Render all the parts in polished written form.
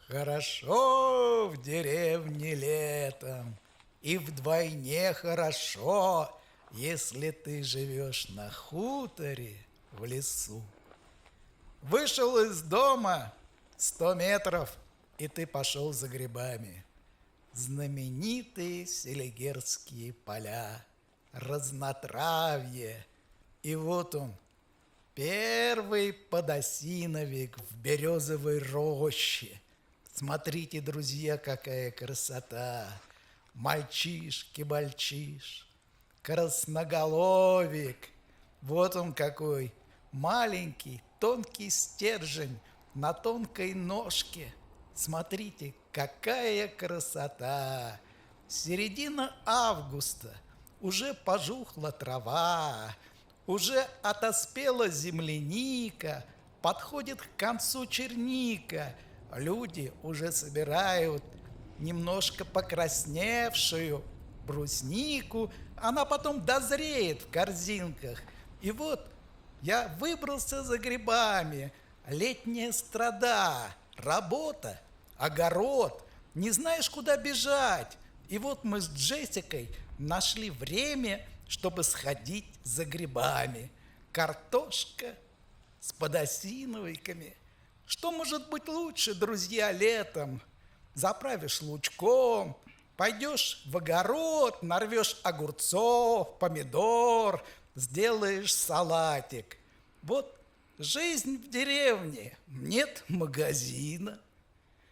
Хорошо в деревне летом, и вдвойне хорошо, если ты живешь на хуторе в лесу. Вышел из дома 100 метров, и ты пошел за грибами. Знаменитые селигерские поля, разнотравье. И вот он, первый подосиновик в березовой роще. Смотрите, друзья, какая красота! Мальчишки-бальчиш, красноголовик. Вот он какой, маленький, тонкий стержень на тонкой ножке. Смотрите, какая красота! Середина августа, уже пожухла трава, уже отоспела земляника, подходит к концу черника. Люди уже собирают немножко покрасневшую бруснику, она потом дозреет в корзинках. И вот я выбрался за грибами. Летняя страда, работа, огород, не знаешь, куда бежать. И вот мы с Джессикой нашли время, чтобы сходить за грибами. Картошка с подосиновиками. Что может быть лучше, друзья, летом? Заправишь лучком, пойдешь в огород, нарвешь огурцов, помидор, сделаешь салатик. Вот жизнь в деревне, нет магазина.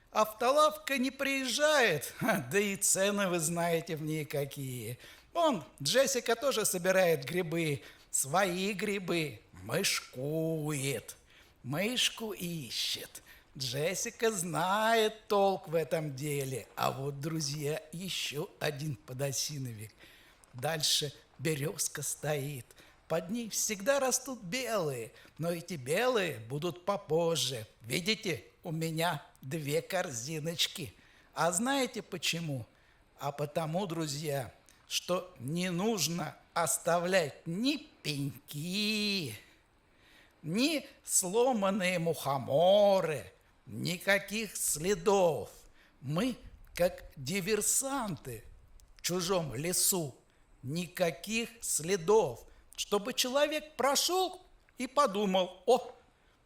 Автолавка не приезжает, да и цены вы знаете в ней какие. Вон, Джессика тоже собирает грибы, свои грибы, мышкует, мышку ищет. Джессика знает толк в этом деле. А вот, друзья, еще один подосиновик. Дальше березка стоит. Под ней всегда растут белые, но эти белые будут попозже. Видите, у меня 2 корзиночки. А знаете почему? А потому, друзья, что не нужно оставлять ни пеньки, ни сломанные мухоморы, никаких следов. Мы, как диверсанты в чужом лесу, никаких следов, чтобы человек прошел и подумал: о,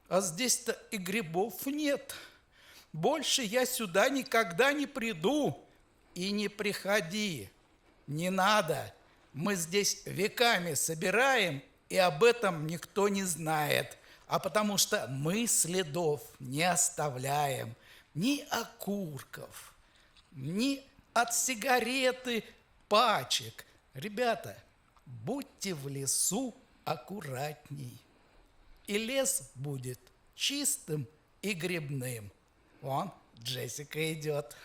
а здесь-то и грибов нет, больше я сюда никогда не приду. И не приходи, не надо, мы здесь веками собираем, и об этом никто не знает, а потому что мы следов не оставляем, ни окурков, ни от сигареты пачек. Ребята, будьте в лесу аккуратней, и лес будет чистым и грибным. Вон, Джессика идет.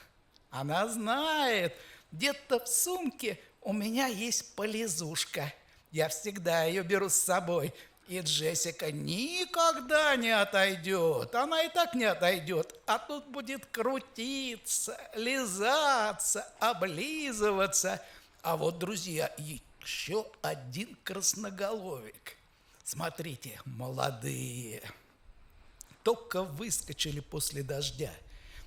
Она знает, где-то в сумке у меня есть полезушка. Я всегда ее беру с собой. И Джессика никогда не отойдет. Она и так не отойдет. А тут будет крутиться, лизаться, облизываться. А вот, друзья, еще один красноголовик. Смотрите, молодые. Только выскочили после дождя.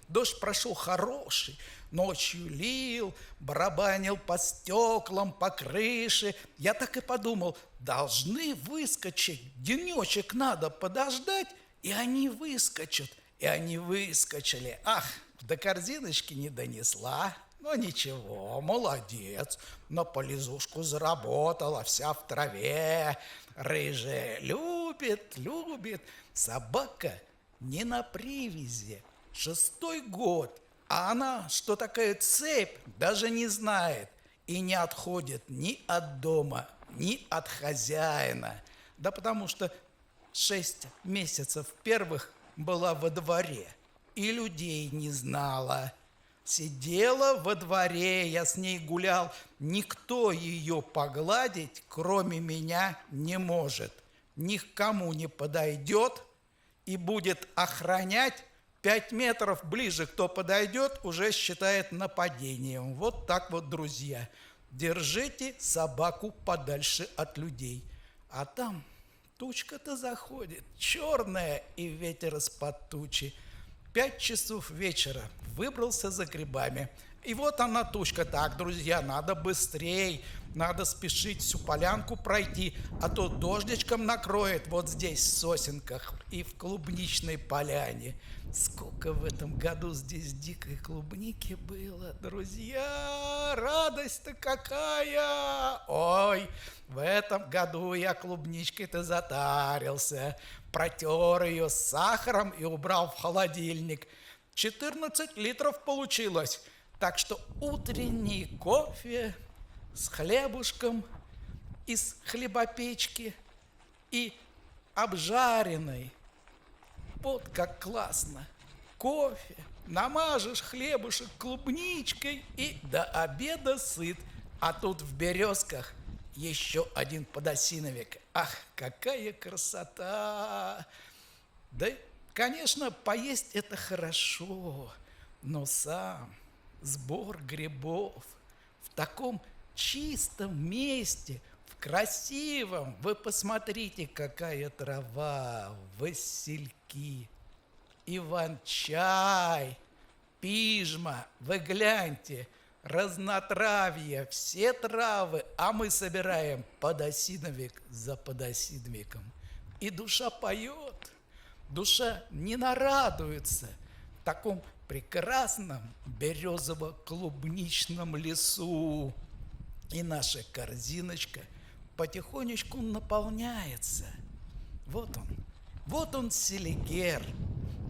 Дождь прошел хороший, ночью лил, барабанил по стеклам, по крыше. Я так и подумал, должны выскочить, денечек надо подождать, и они выскочат. И они выскочили. Ах, до корзиночки не донесла. Но ничего, молодец, на полезушку заработала, вся в траве. Рыжая любит, любит. Собака не на привязи. 6-й год, а она, что такая цепь, даже не знает и не отходит ни от дома, ни от хозяина. Да потому что 6 месяцев первых была во дворе и людей не знала. Сидела во дворе, я с ней гулял, никто ее погладить, кроме меня, не может. Ни к кому не подойдет и будет охранять. 5 метров ближе, кто подойдет, уже считает нападением. Вот так вот, друзья. Держите собаку подальше от людей. А там тучка-то заходит, черная, и ветер из-под тучи. 5 часов вечера. Выбрался за грибами. И вот она тучка. Так, друзья, надо быстрей. Надо спешить всю полянку пройти, а то дождичком накроет вот здесь, в сосенках и в клубничной поляне. Сколько в этом году здесь дикой клубники было, друзья! Радость-то какая! Ой, в этом году я клубничкой-то затарился. Протер ее с сахаром и убрал в холодильник. 14 литров получилось. Так что утренний кофе с хлебушком из хлебопечки и обжаренной. Вот как классно. Кофе, намажешь хлебушек клубничкой и до обеда сыт. А тут в Березках еще один подосиновик. Ах, какая красота! Да, конечно, поесть это хорошо, но сам сбор грибов в таком чистом месте, в красивом, вы посмотрите, какая трава, васильки, иван-чай, пижма, вы гляньте, разнотравье, все травы, а мы собираем подосиновик за подосиновиком. И душа поет, душа не нарадуется в таком прекрасном березово-клубничном лесу. И наша корзиночка потихонечку наполняется. Вот он Селигер,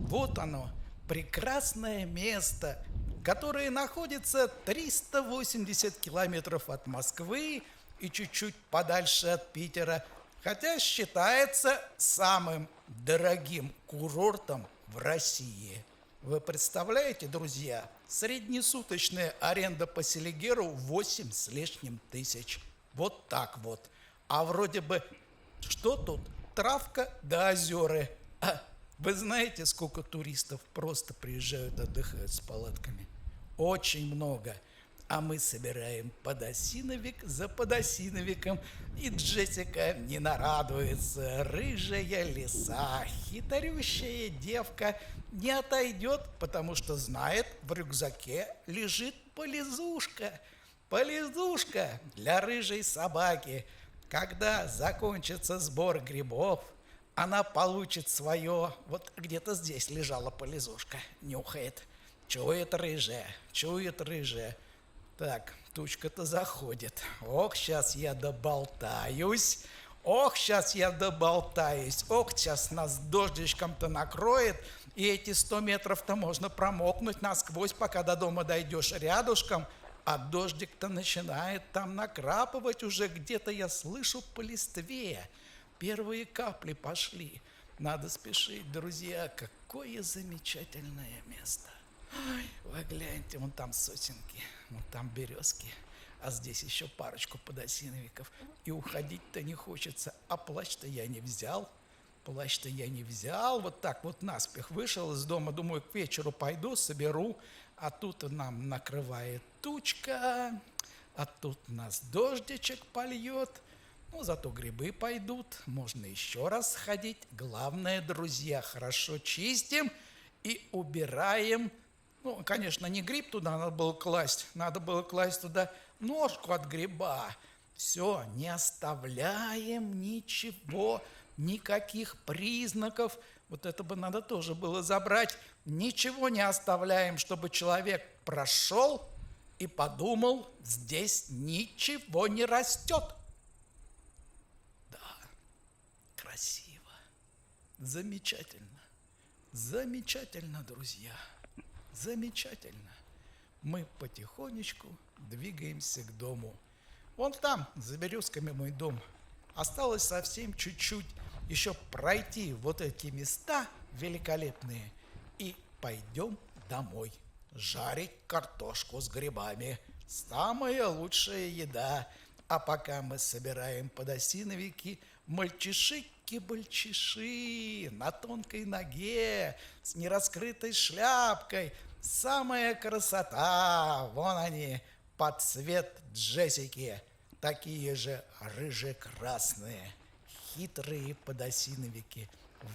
вот оно, прекрасное место, которое находится 380 километров от Москвы и чуть-чуть подальше от Питера, хотя считается самым дорогим курортом в России. Вы представляете, друзья, среднесуточная аренда по Селигеру 8 с лишним тысяч. Вот так вот. А вроде бы, что тут? Травка да озера. А вы знаете, сколько туристов просто приезжают, отдыхают с палатками? Очень много. А мы собираем подосиновик за подосиновиком. И Джессика не нарадуется. Рыжая лиса, хитрющая девка, не отойдет, потому что знает, в рюкзаке лежит полезушка. Полезушка для рыжей собаки. Когда закончится сбор грибов, она получит свое. Вот где-то здесь лежала полезушка. Нюхает. Чует рыжая, чует рыжая. Так, тучка-то заходит. Ох, сейчас я доболтаюсь. Ох, сейчас я доболтаюсь. Ох, сейчас нас дождичком-то накроет. И эти 100 метров-то можно промокнуть насквозь, пока до дома дойдешь рядышком. А дождик-то начинает там накрапывать уже. Где-то я слышу по листве. Первые капли пошли. Надо спешить, друзья. Какое замечательное место. Ой, вы гляньте, вон там сосенки, вон там березки, а здесь еще парочку подосиновиков. И уходить-то не хочется, а плащ-то я не взял. Плащ-то я не взял, вот так вот наспех вышел из дома, думаю, к вечеру пойду, соберу, а тут нам накрывает тучка, а тут нас дождичек польет. Ну, зато грибы пойдут, можно еще раз сходить. Главное, друзья, хорошо чистим и убираем. Ну, конечно, не гриб туда надо было класть туда ножку от гриба. Все, не оставляем ничего, никаких признаков. Вот это бы надо тоже было забрать. Ничего не оставляем, чтобы человек прошел и подумал, здесь ничего не растет. Да, красиво, замечательно, замечательно, друзья. Замечательно. Мы потихонечку двигаемся к дому. Вон там, за березками мой дом. Осталось совсем чуть-чуть еще пройти вот эти места великолепные. И пойдем домой жарить картошку с грибами. Самая лучшая еда. А пока мы собираем подосиновики, мальчиши-бальчиши на тонкой ноге, с нераскрытой шляпкой. Самая красота! Вон они, под цвет Джессики. Такие же рыже-красные, хитрые подосиновики.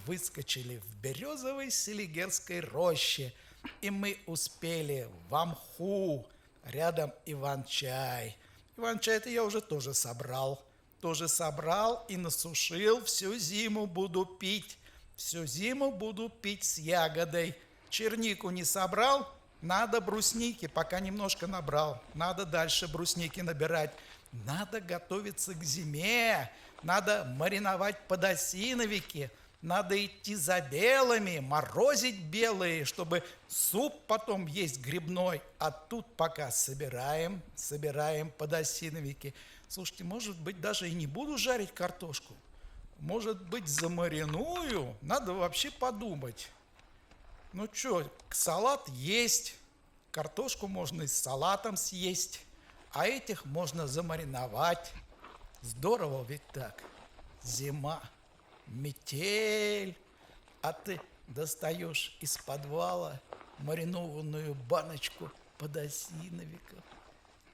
выскочили в березовой селигерской роще, и мы успели в Амху, рядом Иван-чай. Иван-чай-то я уже тоже собрал и насушил, всю зиму буду пить с ягодой. Чернику не собрал, надо брусники, пока немножко набрал, надо дальше брусники набирать. Надо готовиться к зиме, надо мариновать подосиновики, надо идти за белыми, морозить белые, чтобы суп потом есть грибной. А тут пока собираем подосиновики. Слушайте, может быть, даже и не буду жарить картошку. Может быть, замариную? Надо вообще подумать. Ну что, салат есть, картошку можно и с салатом съесть, а этих можно замариновать. Здорово ведь так. Зима, метель, а ты достаешь из подвала маринованную баночку подосиновиков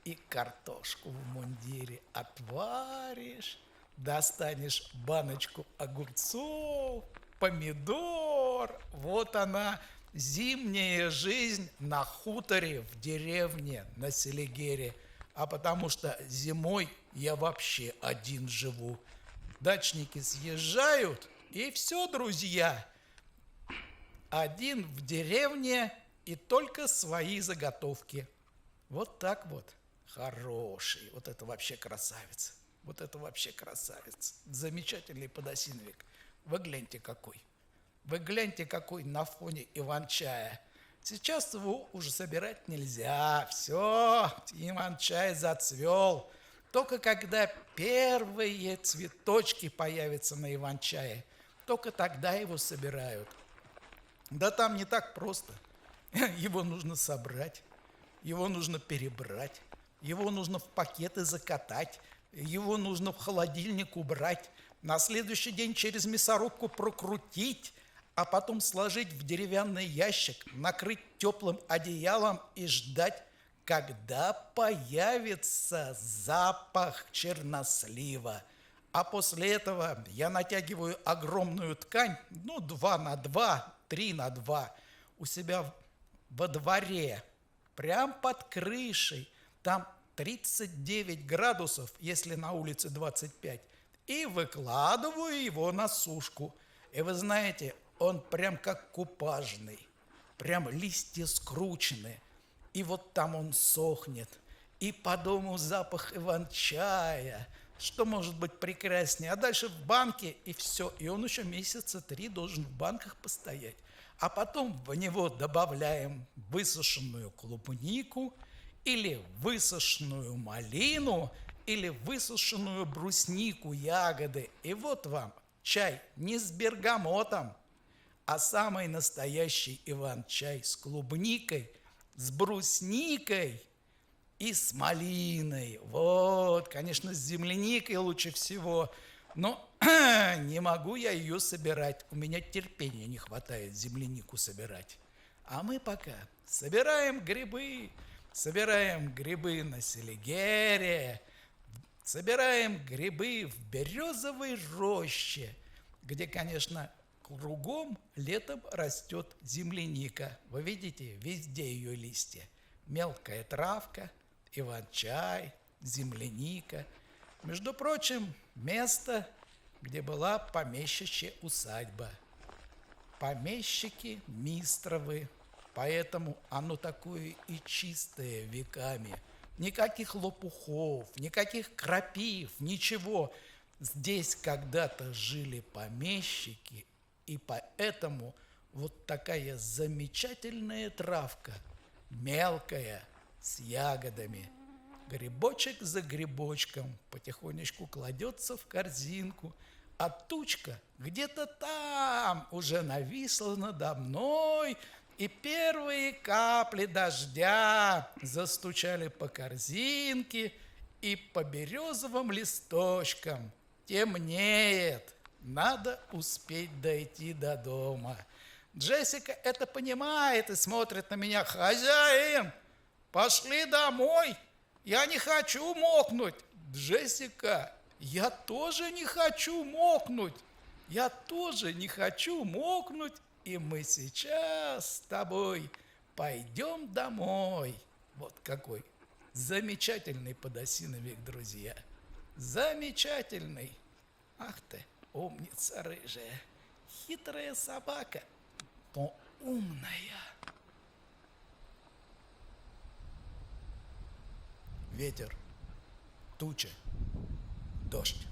и картошку в мундире отваришь, достанешь баночку огурцов, помидор. Вот она, зимняя жизнь на хуторе в деревне на Селигере. А потому что зимой я вообще один живу. Дачники съезжают, и все, друзья. Один в деревне и только свои заготовки. Вот так вот. Хороший. Вот это вообще красавец. Замечательный подосиновик. Вы гляньте какой. На фоне Иван-чая. Сейчас его уже собирать нельзя. Все, Иван-чай зацвел. Только когда первые цветочки появятся на Иван-чае, только тогда его собирают. Да там не так просто. Его нужно собрать, его нужно перебрать, его нужно в пакеты закатать, его нужно в холодильник убрать, на следующий день через мясорубку прокрутить, а потом сложить в деревянный ящик, накрыть теплым одеялом и ждать, когда появится запах чернослива. А после этого я натягиваю огромную ткань, 2 на 2, 3 на 2, у себя во дворе, прям под крышей. Там 39 градусов, если на улице 25, и выкладываю его на сушку. И вы знаете, он прям как купажный, прям листья скручены. И вот там он сохнет, и по дому запах иван-чая. Что может быть прекраснее? А дальше в банке, и все. И он еще месяца 3 должен в банках постоять. А потом в него добавляем высушенную клубнику, или высушенную малину, или высушенную бруснику, ягоды. И вот вам чай не с бергамотом, а самый настоящий Иван-чай с клубникой, с брусникой и с малиной. Вот, конечно, с земляникой лучше всего, но не могу я ее собирать. У меня терпения не хватает землянику собирать. А мы пока собираем грибы на Селигере, собираем грибы в березовой роще, где, конечно, кругом летом растет земляника. Вы видите, везде ее листья. Мелкая травка, иван-чай, земляника. Между прочим, место, где была помещичья усадьба. Помещики Мистровы, поэтому оно такое и чистое веками. Никаких лопухов, никаких крапив, ничего. Здесь когда-то жили помещики, и поэтому вот такая замечательная травка, мелкая, с ягодами. Грибочек за грибочком потихонечку кладется в корзинку, а тучка где-то там уже нависла надо мной, и первые капли дождя застучали по корзинке и по березовым листочкам. Темнеет, надо успеть дойти до дома. Джессика это понимает и смотрит на меня. Хозяин, пошли домой, я не хочу мокнуть. Джессика, я тоже не хочу мокнуть. Я тоже не хочу мокнуть, и мы сейчас с тобой пойдем домой. Вот какой замечательный подосиновик, друзья. Замечательный. Ах ты, умница рыжая, хитрая собака, но умная. Ветер, туча, дождь.